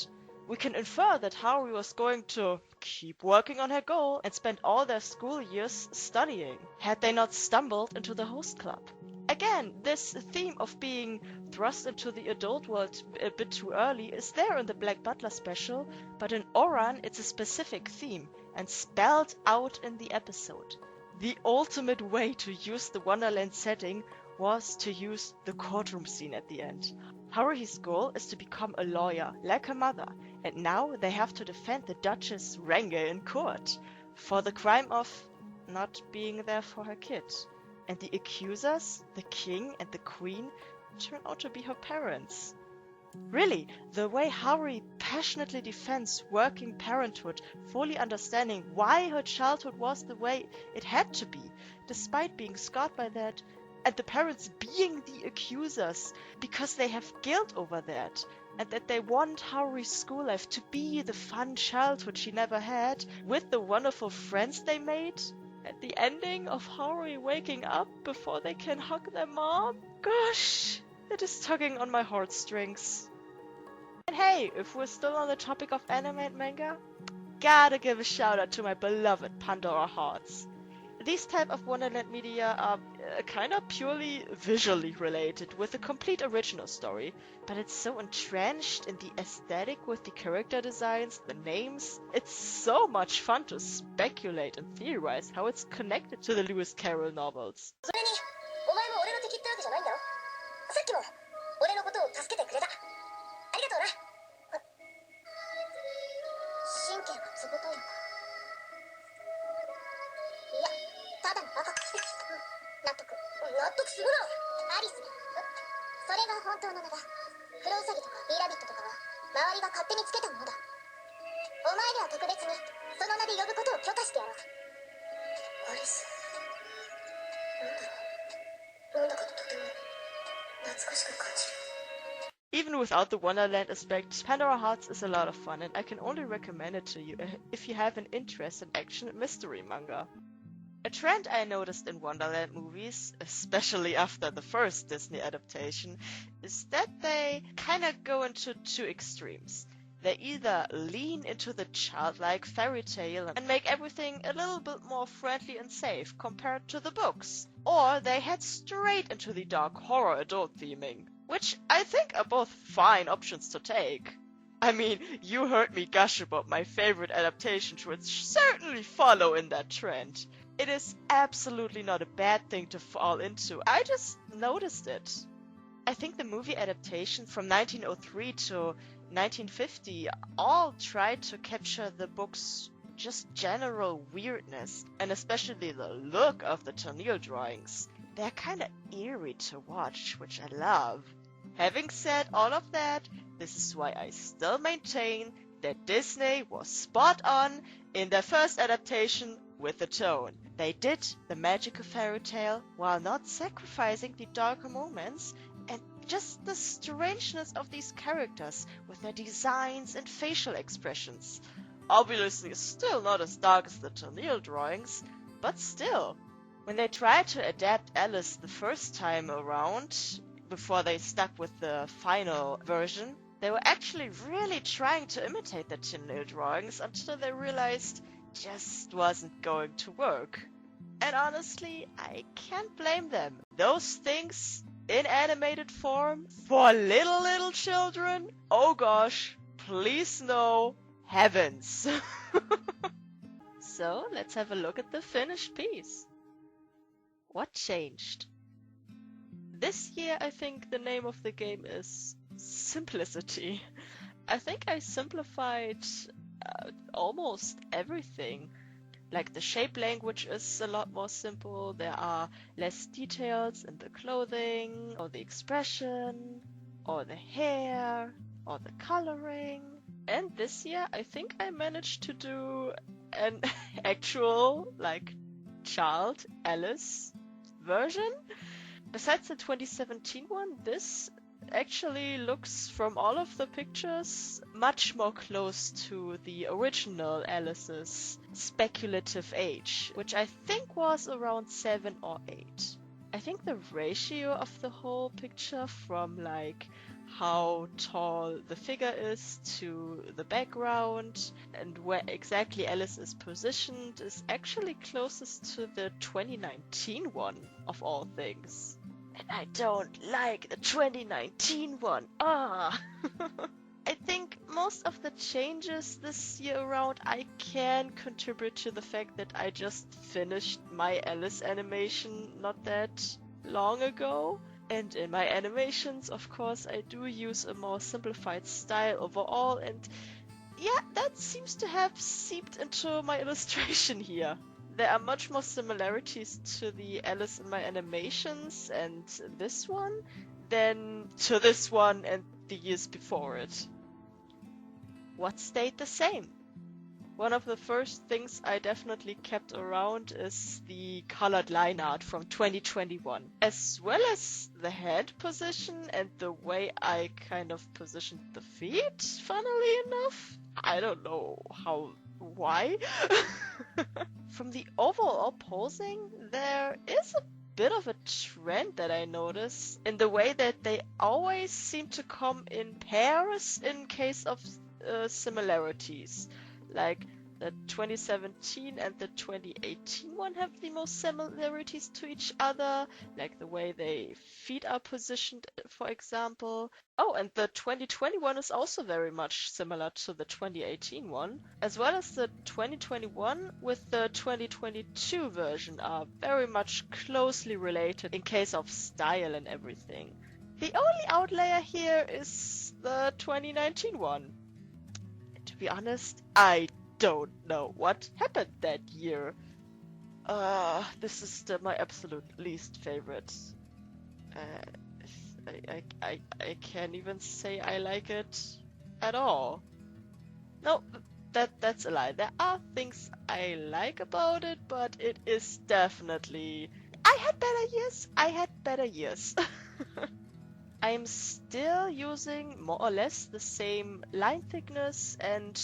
We can infer that Haori was going to keep working on her goal and spend all their school years studying, had they not stumbled into the host club. Again, this theme of being thrust into the adult world a bit too early is there in the Black Butler special, but in Oran it's a specific theme and spelled out in the episode. The ultimate way to use the Wonderland setting was to use the courtroom scene at the end. Haruhi's goal is to become a lawyer, like her mother, and now they have to defend the Duchess Renge in court for the crime of not being there for her kid. And the accusers, the king and the queen, turn out to be her parents. Really, the way Haori passionately defends working parenthood, fully understanding why her childhood was the way it had to be, despite being scarred by that, and the parents being the accusers because they have guilt over that, and that they want Haori's school life to be the fun childhood she never had, with the wonderful friends they made, and the ending of Haori waking up before they can hug their mom. Gosh, it is tugging on my heartstrings. And hey, if we're still on the topic of anime and manga, gotta give a shout out to my beloved Pandora Hearts. These type of Wonderland media are kind of purely visually related, with a complete original story, but it's so entrenched in the aesthetic with the character designs, the names. It's so much fun to speculate and theorize how it's connected to the Lewis Carroll novels. それに、お前も俺の敵ってわけじゃないんだよ。さっきも俺のことを助けてくれた。ありがとうな。神経がつぶといのか。いや、ただのバカか。納得するわ。アリス。それが本当の名だ。クロウサギとかビーラビットとかは周りが勝手につけたものだ。お前には特別にその名で呼ぶことを許可してやろう。アリス。なんだかとても懐かしく感じる。Even without the Wonderland aspect, Pandora Hearts is a lot of fun, and I can only recommend it to you if you have an interest in action and mystery manga. A trend I noticed in Wonderland movies, especially after the first Disney adaptation, is that they kinda go into two extremes. They either lean into the childlike fairy tale and make everything a little bit more friendly and safe compared to the books, or they head straight into the dark horror adult theming, which I think are both fine options to take. I mean, you heard me gush about my favorite adaptations, which certainly follow in that trend. It is absolutely not a bad thing to fall into, I just noticed it. I think the movie adaptation from 1903 to 1950 all tried to capture the book's just general weirdness, and especially the look of the Tennille drawings. They're kinda eerie to watch, which I love. Having said all of that, this is why I still maintain that Disney was spot on in their first adaptation with the tone. They did the magical fairy tale while not sacrificing the darker moments, and just the strangeness of these characters with their designs and facial expressions. Obviously still not as dark as the Tennille drawings, but still. When they tried to adapt Alice the first time around, before they stuck with the final version, they were actually really trying to imitate the Tennille drawings until they realized just wasn't going to work. And honestly, I can't blame them. Those things in animated form for little children, oh gosh, please no, heavens. So let's have a look at the finished piece. What changed? This year I think the name of the game is Simplicity. I think I simplified almost everything. Like the shape language is a lot more simple, there are less details in the clothing, or the expression, or the hair, or the coloring. And this year I think I managed to do an actual, like, child Alice version. Besides the 2017 one, this actually looks, from all of the pictures, much more close to the original Alice's speculative age, which I think was around 7 or 8. I think the ratio of the whole picture, from like how tall the figure is to the background and where exactly Alice is positioned, is actually closest to the 2019 one of all things. And I don't like the 2019 one. Ah! I think most of the changes this year around I can contribute to the fact that I just finished my Alice animation not that long ago. And in my animations, of course, I do use a more simplified style overall, and yeah, that seems to have seeped into my illustration here. There are much more similarities to the Alice in my animations and this one than to this one and the years before it. What stayed the same? One of the first things I definitely kept around is the colored line art from 2021, as well as the head position and the way I kind of positioned the feet, funnily enough. I don't know why. From the overall posing, there is a bit of a trend that I notice in the way that they always seem to come in pairs in case of similarities. Like the 2017 and the 2018 one have the most similarities to each other, like the way their feet are positioned, for example. Oh, and the 2021 is also very much similar to the 2018 one, as well as the 2021 with the 2022 version are very much closely related in case of style and everything. The only outlier here is the 2019 one. To be honest, I don't know what happened that year. This is my absolute least favorite. I can't even say I like it at all. No, that's a lie. There are things I like about it, but it is definitely... I had better years. I'm still using more or less the same line thickness, and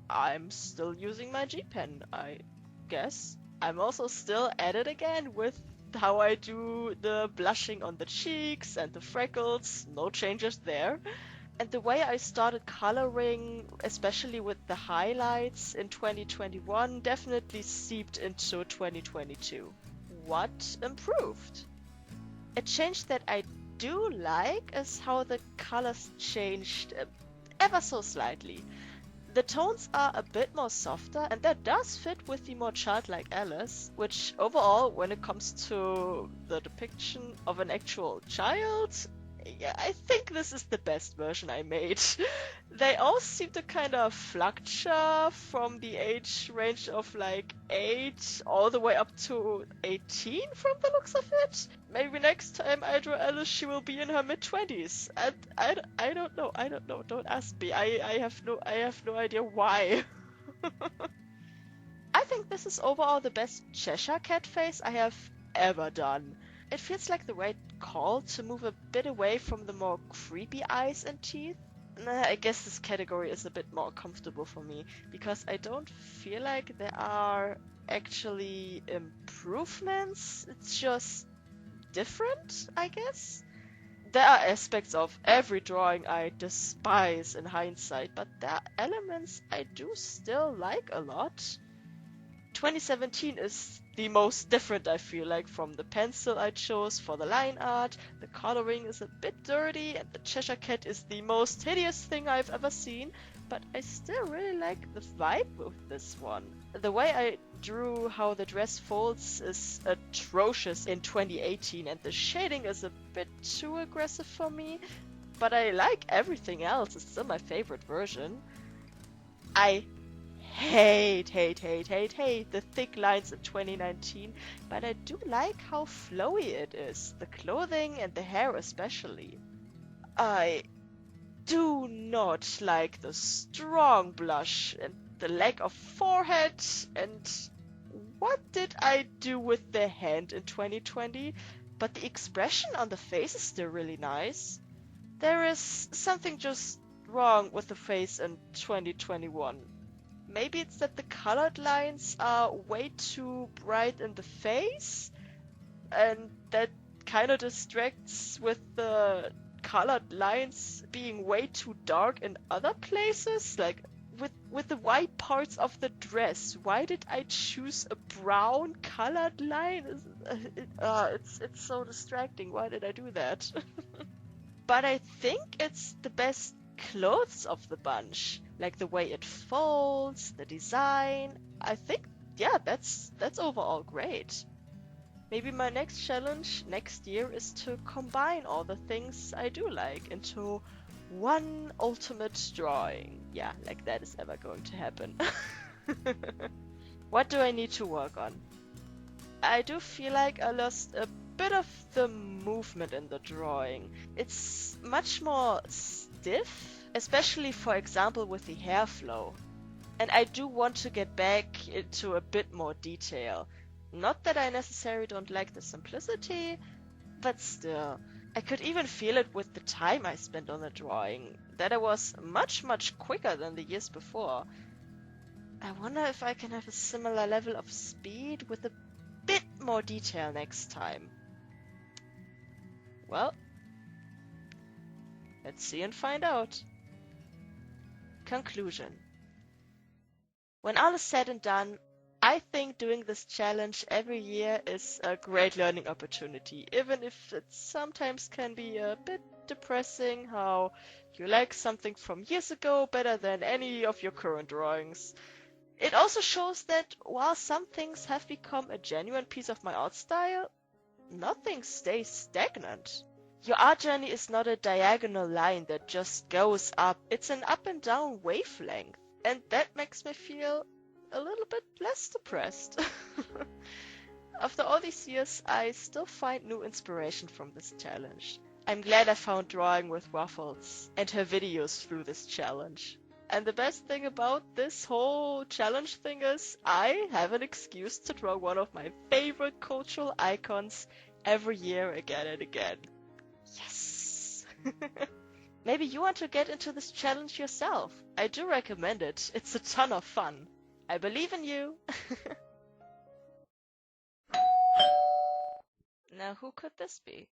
I'm still using my G pen, I guess. I'm also still at it again with how I do the blushing on the cheeks and the freckles. No changes there. And the way I started coloring, especially with the highlights in 2021, definitely seeped into 2022. What improved? A change that I do like is how the colors changed ever so slightly. The tones are a bit more softer, and that does fit with the more childlike Alice, which overall, when it comes to the depiction of an actual child, yeah, I think this is the best version I made. They all seem to kind of fluctuate from the age range of like 8 all the way up to 18 from the looks of it. Maybe next time I draw Alice, she will be in her mid-20s. And I don't know. Don't ask me. I have no idea why. I think this is overall the best Cheshire Cat face I have ever done. It feels like the right call to move a bit away from the more creepy eyes and teeth. I guess this category is a bit more comfortable for me, because I don't feel like there are actually improvements. It's just different, I guess. There are aspects of every drawing I despise in hindsight, but there are elements I do still like a lot. 2017 is the most different, I feel like, from the pencil I chose for the line art. The coloring is a bit dirty, and the Cheshire Cat is the most hideous thing I've ever seen, but I still really like the vibe with this one. The way I drew how the dress folds is atrocious in 2018, and the shading is a bit too aggressive for me, but I like everything else. It's still my favorite version. I hate the thick lines in 2019, but I do like how flowy it is, the clothing and the hair especially. I do not like the strong blush and the lack of forehead, and what did I do with the hand in 2020? But the expression on the face is still really nice. There is something just wrong with the face in 2021. Maybe it's that the colored lines are way too bright in the face, and that kind of distracts with the colored lines being way too dark in other places. Like with the white parts of the dress, why did I choose a brown colored line? It's so distracting. Why did I do that? But I think it's the best clothes of the bunch. Like the way it folds, the design. I think, yeah, that's overall great. Maybe my next challenge next year is to combine all the things I do like into one ultimate drawing. Yeah, like that is ever going to happen. What do I need to work on? I do feel like I lost a bit of the movement in the drawing. It's much more stiff, especially for example with the hair flow. And I do want to get back into a bit more detail. Not that I necessarily don't like the simplicity, but still. I could even feel it with the time I spent on the drawing, that I was much quicker than the years before. I wonder if I can have a similar level of speed with a bit more detail next time. Well, let's see and find out. Conclusion. When all is said and done, I think doing this challenge every year is a great learning opportunity, even if it sometimes can be a bit depressing how you like something from years ago better than any of your current drawings. It also shows that while some things have become a genuine piece of my art style, nothing stays stagnant. Your art journey is not a diagonal line that just goes up, it's an up and down wavelength, and that makes me feel a little bit less depressed. After all these years, I still find new inspiration from this challenge. I'm glad I found drawing with Waffles and her videos through this challenge. And the best thing about this whole challenge thing is I have an excuse to draw one of my favorite cultural icons every year again and again. Yes! Maybe you want to get into this challenge yourself. I do recommend it. It's a ton of fun. I believe in you. Now, who could this be?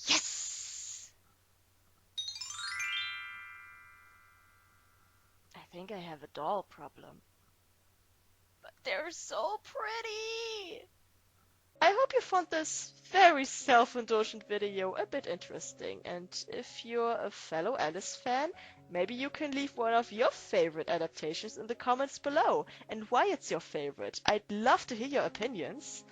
Yes! I think I have a doll problem. But they're so pretty! I hope you found this very self-indulgent video a bit interesting, and if you're a fellow Alice fan, maybe you can leave one of your favorite adaptations in the comments below, and why it's your favorite. I'd love to hear your opinions.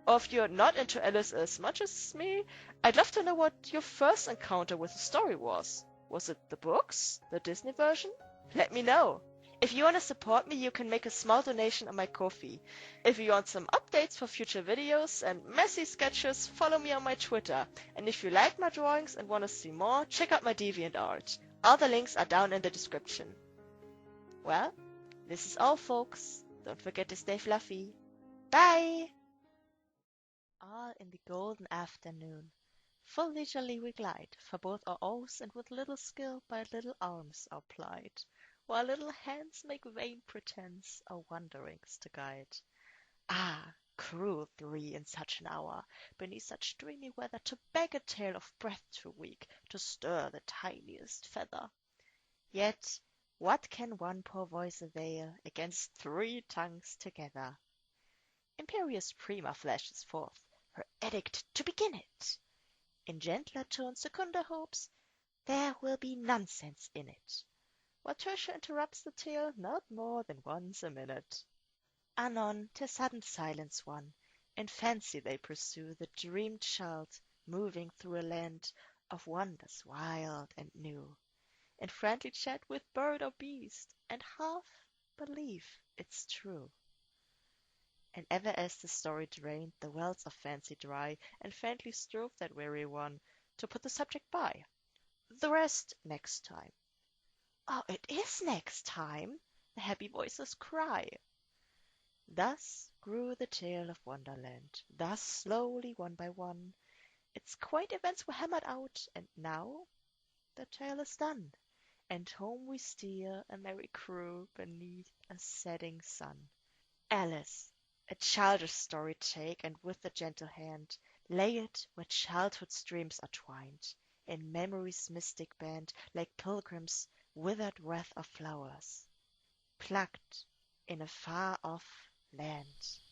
Or if you're not into Alice as much as me, I'd love to know what your first encounter with the story was. Was it the books? The Disney version? Let me know. If you want to support me, you can make a small donation on my Ko-fi. If you want some updates for future videos and messy sketches, follow me on my Twitter. And if you like my drawings and want to see more, check out my DeviantArt. All the links are down in the description. Well, this is all, folks. Don't forget to stay fluffy. Bye! All in the golden afternoon. Full leisurely we glide, for both are oars, and with little skill by little arms are plied, while little hands make vain pretence our wanderings to guide. Ah, cruel three in such an hour, beneath such dreamy weather, to beg a tale of breath too weak to stir the tiniest feather. Yet what can one poor voice avail against three tongues together? Imperious Prima flashes forth her edict to begin it. In gentler tone Secunda hopes there will be nonsense in it, while Tertia interrupts the tale not more than once a minute. Anon, to sudden silence won, in fancy they pursue the dreamed child, moving through a land of wonders wild and new, in friendly chat with bird or beast, and half believe it's true. And ever as the story drained the wells of fancy dry, and faintly strove that weary one to put the subject by. The rest next time. Oh, it is next time, the happy voices cry. Thus grew the tale of Wonderland, thus slowly one by one, its quaint events were hammered out, and now the tale is done, and home we steer, a merry crew, beneath a setting sun. Alice, a childish story take, and with a gentle hand lay it where childhood's dreams are twined, in memory's mystic band, like pilgrims' withered wreath of flowers, plucked in a far-off land.